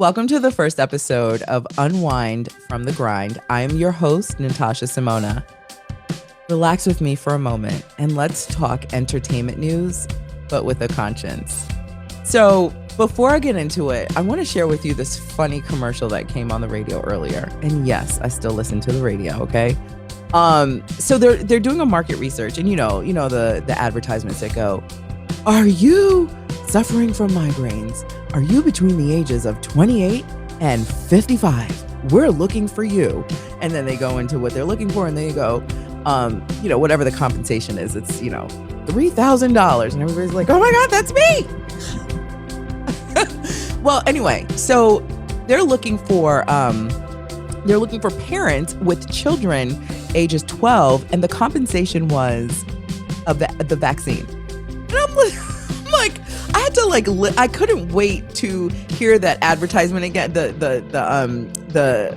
Welcome to the first episode of Unwind from the Grind. I am your host, Natasha Simona. Relax with me for a moment and let's talk entertainment news, but with a conscience. So before I get into it, I want to share with you this funny commercial that came on the radio earlier. And yes, I still listen to the radio, okay? So they're doing a market research, and you know the advertisements that go, "Are you suffering from migraines? Are you between the ages of 28 and 55? We're looking for you." And then they go into what they're looking for, and they go, whatever the compensation is, it's $3,000, and everybody's like, "Oh my God, that's me!" Well, anyway, so they're looking for parents with children ages 12, and the compensation was of the vaccine. And I'm like, I had to I couldn't wait to hear that advertisement again, the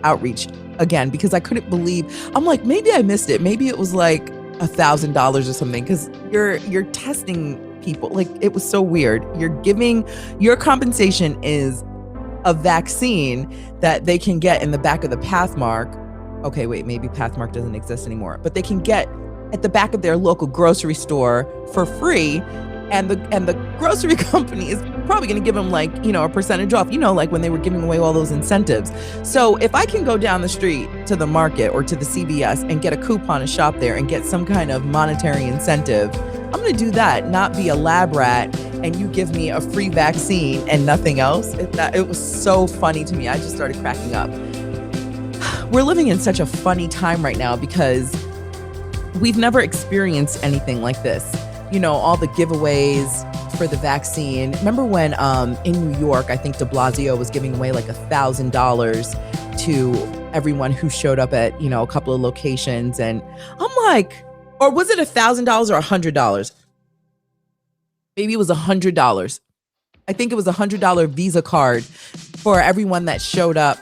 outreach again, because I couldn't believe. I'm like, maybe I missed it. Maybe it was like $1,000 or something, because you're testing people. Like, it was so weird. Your compensation is a vaccine that they can get in the back of the Pathmark. Okay, wait, maybe Pathmark doesn't exist anymore, but they can get at the back of their local grocery store for free, and the grocery company is probably going to give them a percentage off, like when they were giving away all those incentives. So if I can go down the street to the market or to the CVS and get a coupon and shop there and get some kind of monetary incentive, I'm going to do that, not be a lab rat and you give me a free vaccine and nothing else. It was so funny to me. I just started cracking up. We're living in such a funny time right now because we've never experienced anything like this. All the giveaways for the vaccine. Remember when in New York, I think de Blasio was giving away like $1,000 to everyone who showed up at, a couple of locations. And I'm like, or was it $1,000 or $100? Maybe it was $100. I think it was $100 Visa card for everyone that showed up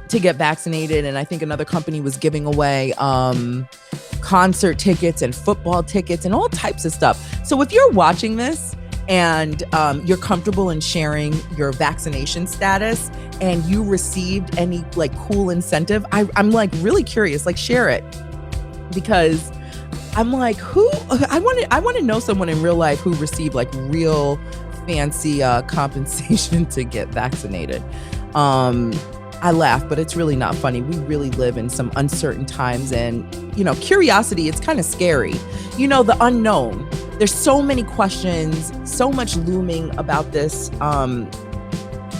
to get vaccinated. And I think another company was giving away concert tickets and football tickets and all types of stuff. So if you're watching this and you're comfortable in sharing your vaccination status and you received any cool incentive, I'm really curious, share it, because I'm like, I want to know someone in real life who received real fancy compensation to get vaccinated. I laugh, but it's really not funny. We really live in some uncertain times, and, curiosity, it's kind of scary. The unknown. There's so many questions, so much looming about this,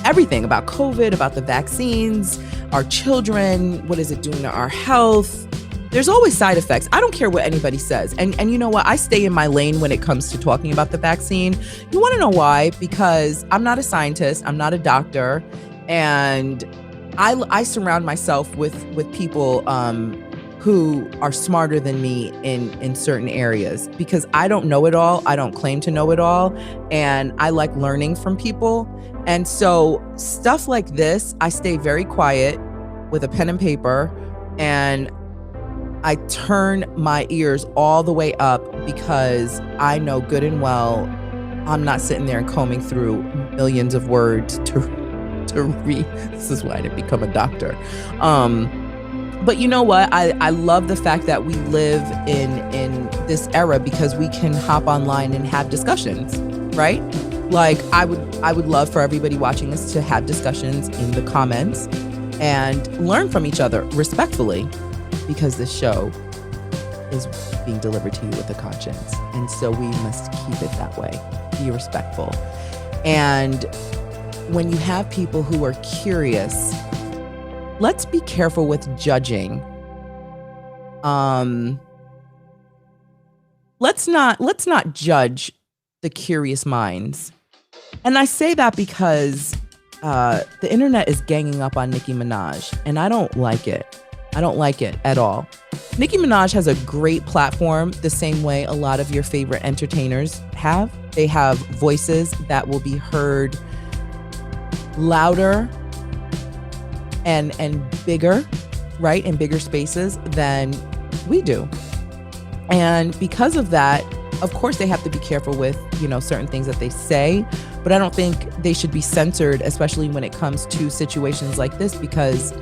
everything about COVID, about the vaccines, our children, what is it doing to our health? There's always side effects. I don't care what anybody says. And you know what? I stay in my lane when it comes to talking about the vaccine. You want to know why? Because I'm not a scientist. I'm not a doctor. And I surround myself with people who are smarter than me in certain areas, because I don't know it all. I don't claim to know it all. And I like learning from people. And so stuff like this, I stay very quiet with a pen and paper, and I turn my ears all the way up, because I know good and well I'm not sitting there and combing through millions of words to read. This is why I didn't become a doctor. But you know what? I love the fact that we live in this era, because we can hop online and have discussions, right? I would love for everybody watching this to have discussions in the comments and learn from each other respectfully, because this show is being delivered to you with a conscience. And so we must keep it that way. Be respectful. And when you have people who are curious, let's be careful with judging. Let's not judge the curious minds. And I say that because the internet is ganging up on Nicki Minaj, and I don't like it. I don't like it at all. Nicki Minaj has a great platform, the same way a lot of your favorite entertainers have. They have voices that will be heard louder and bigger, right, in bigger spaces than we do. And because of that, of course, they have to be careful with, certain things that they say. But I don't think they should be censored, especially when it comes to situations like this, because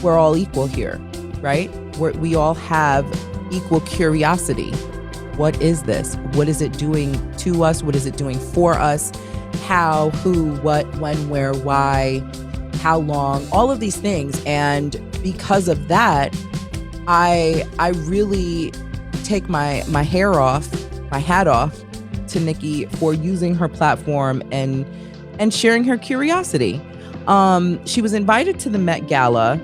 we're all equal here, right? We all have equal curiosity. What is this? What is it doing to us? What is it doing for us? How, who, what, when, where, why, how long, all of these things. And because of that, I really take my hat off to Nicki for using her platform and sharing her curiosity. She was invited to the Met Gala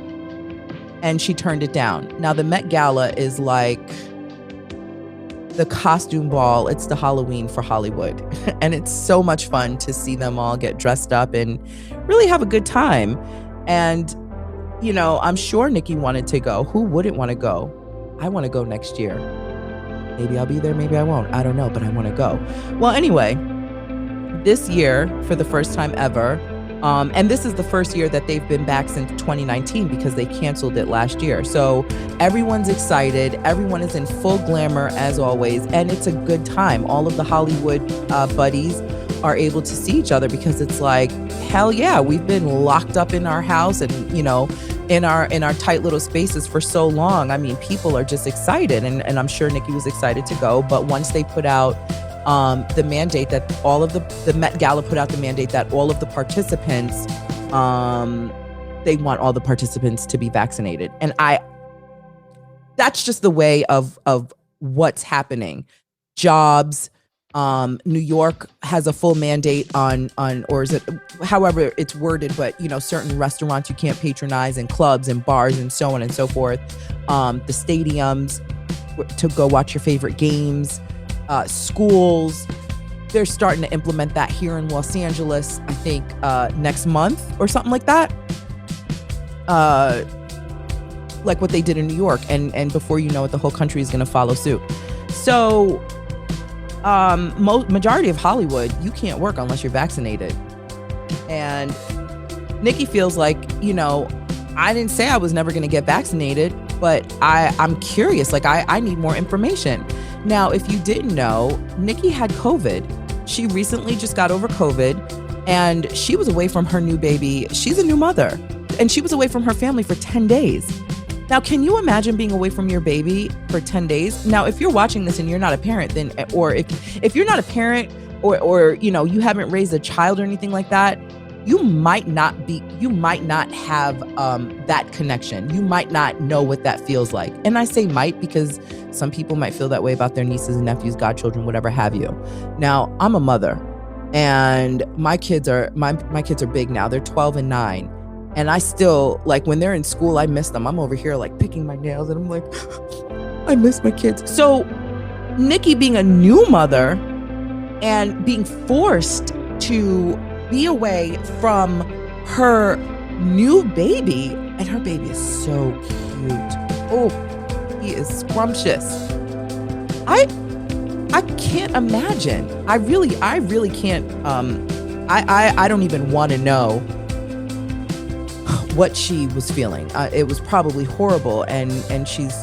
and she turned it down. Now the Met Gala is like the costume ball. It's the Halloween for Hollywood. And it's so much fun to see them all get dressed up and really have a good time. And, you know, I'm sure Nicki wanted to go. Who wouldn't want to go? I want to go next year. Maybe I'll be there, maybe I won't. I don't know, but I want to go. Well, anyway, this year, for the first time ever, and this is the first year that they've been back since 2019 because they canceled it last year. So everyone's excited. Everyone is in full glamour as always. And it's a good time. All of the Hollywood buddies are able to see each other because it's like, hell yeah, we've been locked up in our house and, you know, in our tight little spaces for so long. I mean, people are just excited. And I'm sure Nicki was excited to go. But once they put out the mandate that all of the Met Gala put out the mandate that all of the participants, they want all the participants to be vaccinated. And that's just the way of what's happening. Jobs, New York has a full mandate on, or is it, however it's worded, but you know, certain restaurants you can't patronize and clubs and bars and so on and so forth. The stadiums to go watch your favorite games. Schools, they're starting to implement that here in Los Angeles, I think next month or something like that. Like what they did in New York. And before you know it, the whole country is going to follow suit. So majority of Hollywood, you can't work unless you're vaccinated. And Nicki feels like, you know, I didn't say I was never going to get vaccinated, but I'm curious. Like I need more information. Now, if you didn't know, Nicki had COVID. She recently just got over COVID and she was away from her new baby. She's a new mother and she was away from her family for 10 days. Now, can you imagine being away from your baby for 10 days? Now, if you're watching this and you're not a parent, then, or if you're not a parent or, you know, you haven't raised a child or anything like that, you might not have that connection. You might not know what that feels like. And I say might because some people might feel that way about their nieces and nephews, godchildren, whatever have you. Now, I'm a mother and my kids are big now. They're 12 and 9. And I still, like, when they're in school, I miss them. I'm over here like picking my nails and I'm like, I miss my kids. So Nicki being a new mother and being forced to be away from her new baby, and her baby is so cute. Oh, he is scrumptious. I can't imagine. I really can't. I don't even want to know what she was feeling. It was probably horrible, and she's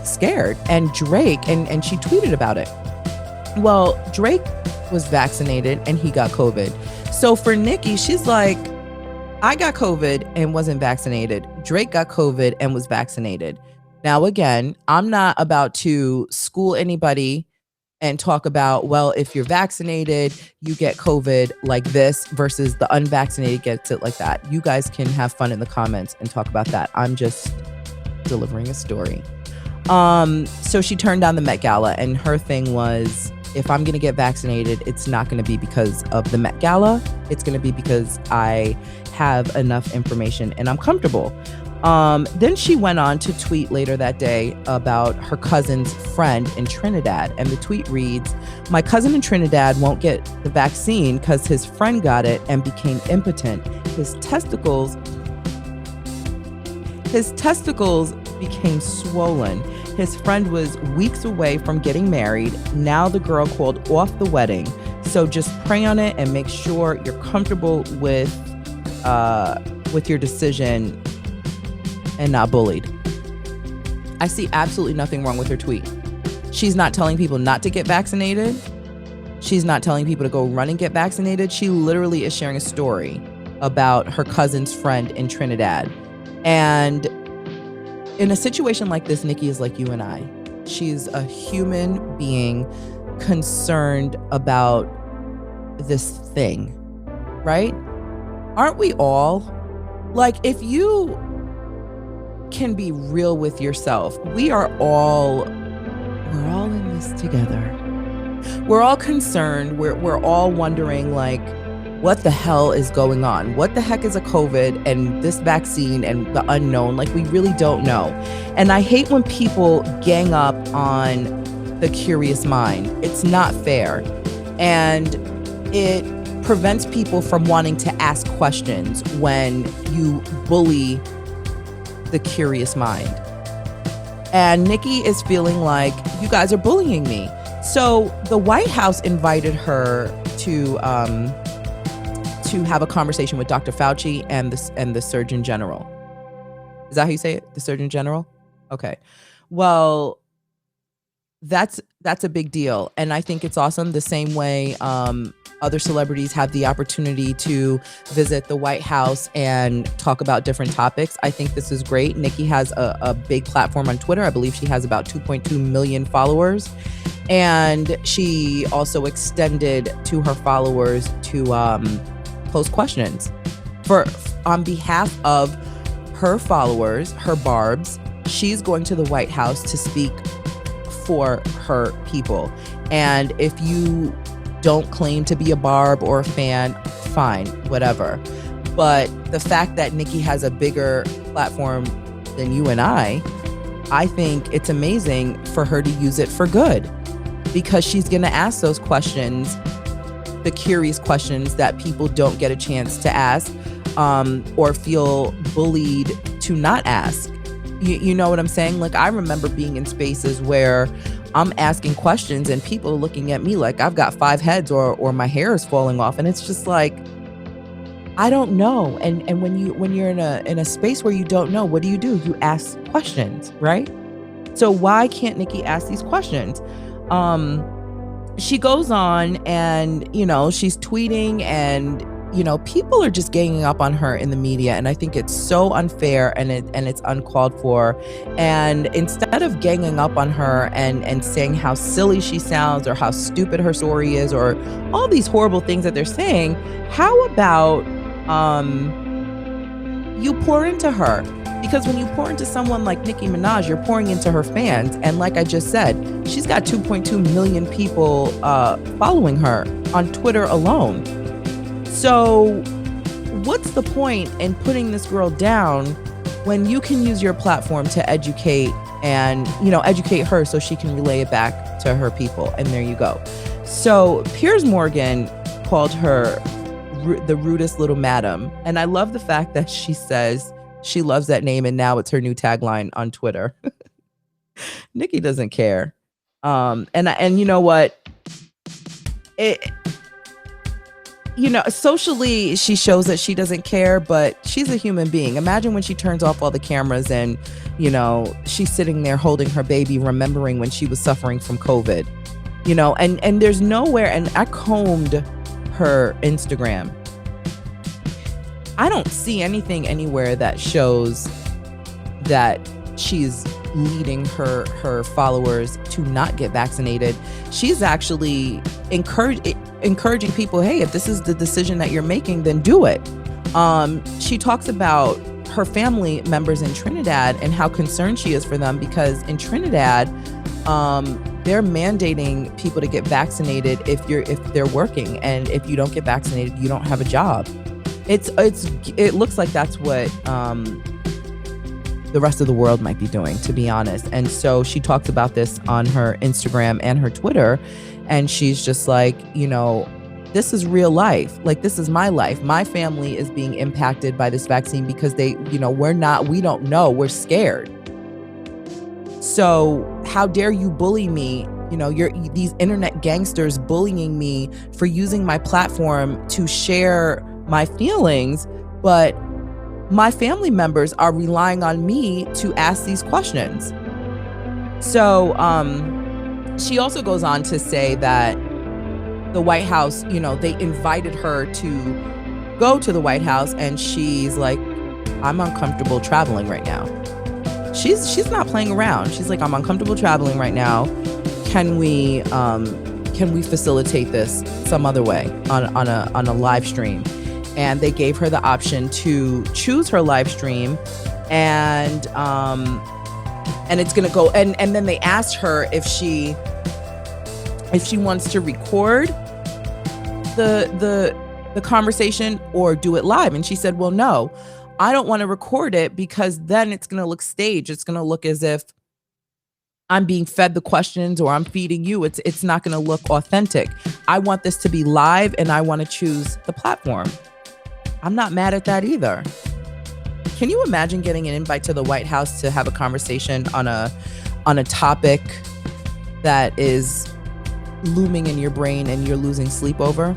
scared. And Drake, and she tweeted about it. Well, Drake was vaccinated and he got COVID. So for Nicki, she's like, I got COVID and wasn't vaccinated. Drake got COVID and was vaccinated. Now, again, I'm not about to school anybody and talk about, well, if you're vaccinated, you get COVID like this versus the unvaccinated gets it like that. You guys can have fun in the comments and talk about that. I'm just delivering a story. So she turned down the Met Gala and her thing was, if I'm going to get vaccinated, it's not going to be because of the Met Gala. It's going to be because I have enough information and I'm comfortable. Then she went on to tweet later that day about her cousin's friend in Trinidad. And the tweet reads, my cousin in Trinidad won't get the vaccine because his friend got it and became impotent. His testicles became swollen. His friend was weeks away from getting married. Now the girl called off the wedding. So just pray on it and make sure you're comfortable with your decision and not bullied. I see absolutely nothing wrong with her tweet. She's not telling people not to get vaccinated. She's not telling people to go run and get vaccinated. She literally is sharing a story about her cousin's friend in Trinidad. And in a situation like this, Nicki is like you and I. She's a human being concerned about this thing, right? Aren't we all? Like, if you can be real with yourself, we're all in this together. We're all concerned. We're all wondering, like, what the hell is going on? What the heck is a COVID and this vaccine and the unknown? Like, we really don't know. And I hate when people gang up on the curious mind. It's not fair. And it prevents people from wanting to ask questions when you bully the curious mind. And Nicki is feeling like, you guys are bullying me. So the White House invited her to have a conversation with Dr. Fauci and the Surgeon General. Is that how you say it? The Surgeon General? Okay. Well, that's a big deal. And I think it's awesome. The same way other celebrities have the opportunity to visit the White House and talk about different topics. I think this is great. Nicki has a big platform on Twitter. I believe she has about 2.2 million followers. And she also extended to her followers to pose questions on behalf of her followers, her barbs. She's going to the White House to speak for her people. And if you don't claim to be a barb or a fan, fine, whatever. But the fact that Nicki has a bigger platform than you and I think it's amazing for her to use it for good, because she's going to ask those questions, the curious questions that people don't get a chance to ask or feel bullied to not ask. You know what I'm saying? Like, I remember being in spaces where I'm asking questions and people are looking at me like I've got 5 heads or my hair is falling off. And it's just like, I don't know. And when you're in a space where you don't know, what do? You ask questions, right? So why can't Nicki ask these questions? She goes on and, she's tweeting and, people are just ganging up on her in the media. And I think it's so unfair and it's uncalled for. And instead of ganging up on her and saying how silly she sounds or how stupid her story is or all these horrible things that they're saying, how about you pour into her? Because when you pour into someone like Nicki Minaj, you're pouring into her fans. And like I just said, she's got 2.2 million people following her on Twitter alone. So what's the point in putting this girl down when you can use your platform to educate and, educate her so she can relay it back to her people? And there you go. So Piers Morgan called her the rudest little madam. And I love the fact that she says she loves that name and now it's her new tagline on Twitter. Nicki doesn't care. And you know what? Socially, she shows that she doesn't care, but she's a human being. Imagine when she turns off all the cameras and, she's sitting there holding her baby, remembering when she was suffering from COVID, and there's nowhere. And I combed her Instagram. I don't see anything anywhere that shows that she's leading her followers to not get vaccinated. She's actually encouraging people, hey, if this is the decision that you're making, then do it. She talks about her family members in Trinidad and how concerned she is for them, because in Trinidad, they're mandating people to get vaccinated if they're working, and if you don't get vaccinated, you don't have a job. It looks like that's what the rest of the world might be doing, to be honest. And so she talks about this on her Instagram and her Twitter, and she's just like, this is real life. Like, this is my life. My family is being impacted by this vaccine because we don't know, we're scared. So how dare you bully me? You're these internet gangsters bullying me for using my platform to share my feelings, but my family members are relying on me to ask these questions. So she also goes on to say that the White House, they invited her to go to the White House, and she's like, I'm uncomfortable traveling right now. She's not playing around. She's like, I'm uncomfortable traveling right now. Can we facilitate this some other way on a live stream? And they gave her the option to choose her live stream, and it's gonna go. And then they asked her if she wants to record the conversation or do it live. And she said, well, no, I don't want to record it because then it's gonna look staged. It's gonna look as if I'm being fed the questions or I'm feeding you. It's not gonna look authentic. I want this to be live, and I want to choose the platform. I'm not mad at that either. Can you imagine getting an invite to the White House to have a conversation on a topic that is looming in your brain and you're losing sleep over?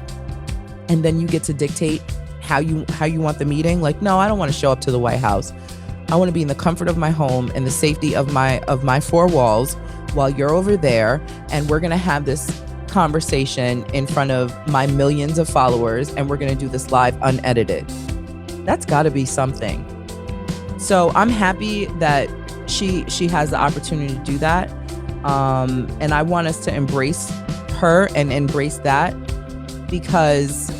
And then you get to dictate how you want the meeting? Like, no, I don't want to show up to the White House. I want to be in the comfort of my home and the safety of my four walls while you're over there, and we're going to have this conversation in front of my millions of followers, and we're going to do this live unedited. That's got to be something. So I'm happy that she has the opportunity to do that, and I want us to embrace her and embrace that, because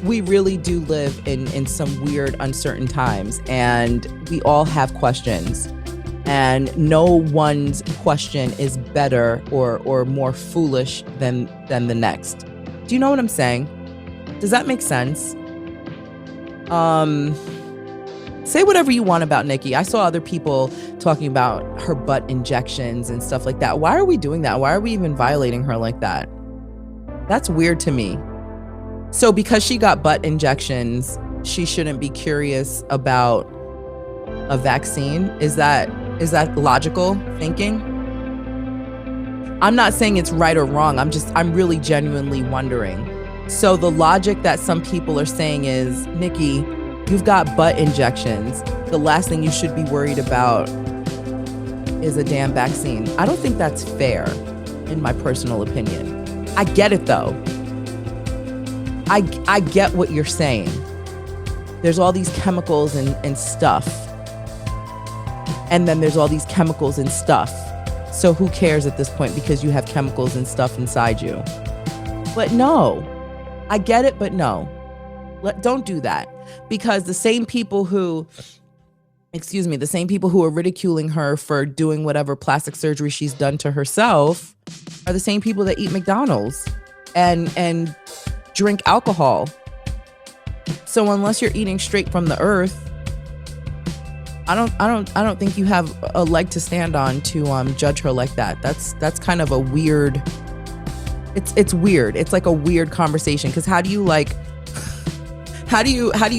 we really do live in some weird, uncertain times, and we all have questions, and no one's question is better or more foolish than the next. Do you know what I'm saying? Does that make sense? Say whatever you want about Nicki. I saw other people talking about her butt injections and stuff like that. Why are we doing that? Why are we even violating her like that? That's weird to me. So because she got butt injections, she shouldn't be curious about a vaccine? Is that logical thinking? I'm not saying it's right or wrong. I'm really genuinely wondering. So the logic that some people are saying is, Nicki, you've got butt injections. The last thing you should be worried about is a damn vaccine. I don't think that's fair, in my personal opinion. I get it though. I get what you're saying. There's all these chemicals and stuff. And then there's all these chemicals and stuff. So who cares at this point, because you have chemicals and stuff inside you? But no, I get it, but no. Don't do that. Because the same people who are ridiculing her for doing whatever plastic surgery she's done to herself are the same people that eat McDonald's and drink alcohol. So unless you're eating straight from the earth, I don't think you have a leg to stand on to judge her like that. That's kind of a weird. It's weird. It's like a weird conversation, because how do you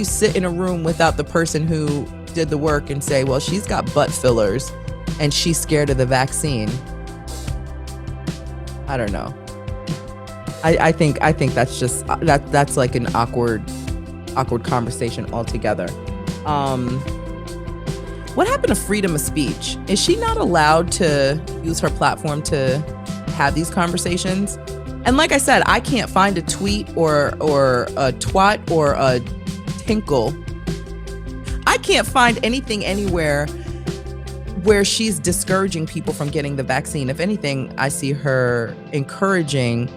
sit in a room without the person who did the work and say, well, she's got butt fillers and she's scared of the vaccine? I don't know. I think that's just that's like an awkward conversation altogether. What happened to freedom of speech? Is she not allowed to use her platform to have these conversations? And like I said, I can't find a tweet or a twat or a tinkle. I can't find anything anywhere where she's discouraging people from getting the vaccine. If anything, I see her encouraging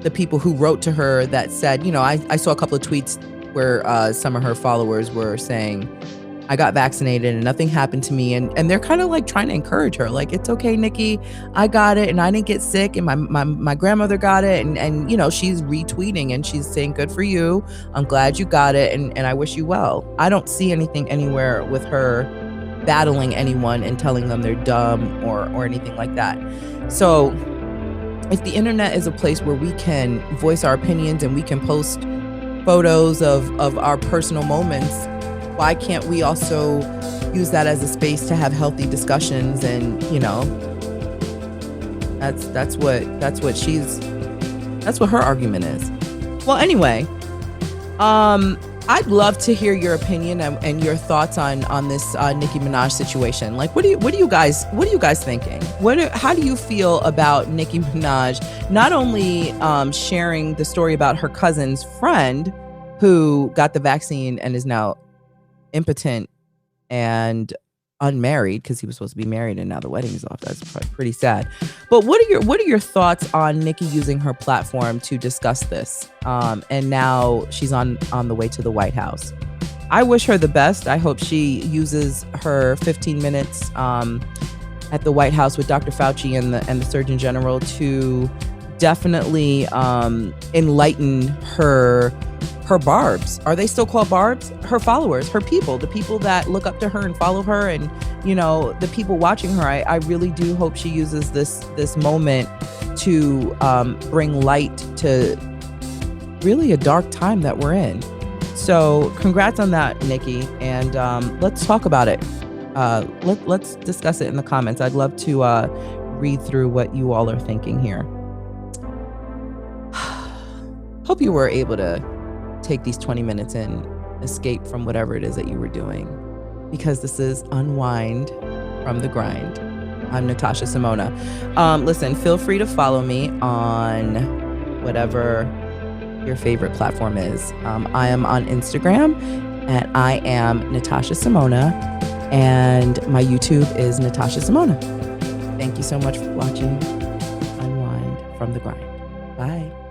the people who wrote to her that said, I saw a couple of tweets where some of her followers were saying, I got vaccinated and nothing happened to me. And they're kind of like trying to encourage her. Like, it's okay, Nicki, I got it and I didn't get sick, and my grandmother got it. And she's retweeting and she's saying, good for you. I'm glad you got it. And I wish you well. I don't see anything anywhere with her battling anyone and telling them they're dumb or anything like that. So if the internet is a place where we can voice our opinions and we can post photos of our personal moments, why can't we also use that as a space to have healthy discussions? And that's what her argument is. Well, anyway, I'd love to hear your opinion and your thoughts on this Nicki Minaj situation. Like, what are you guys thinking? How do you feel about Nicki Minaj not only sharing the story about her cousin's friend who got the vaccine and is now impotent and unmarried because he was supposed to be married and now the wedding is off. That's pretty sad. But what are your thoughts on Nicki using her platform to discuss this? And now she's on the way to the White House. I wish her the best. I hope she uses her 15 minutes at the White House with Dr. Fauci and the Surgeon General to definitely enlighten her barbs. Are they still called barbs? Her followers, her people, the people that look up to her and follow her, and the people watching her. I really do hope she uses this moment to bring light to really a dark time that we're in. So congrats on that, Nicki, and let's talk about it. Let's discuss it in the comments. I'd love to read through what you all are thinking here. Hope you were able to take these 20 minutes and escape from whatever it is that you were doing, because this is Unwind from the Grind. I'm Natasha Simona. Listen, feel free to follow me on whatever your favorite platform is. I am on Instagram at I am Natasha Simona, and my YouTube is Natasha Simona. Thank you so much for watching Unwind from the Grind. Bye.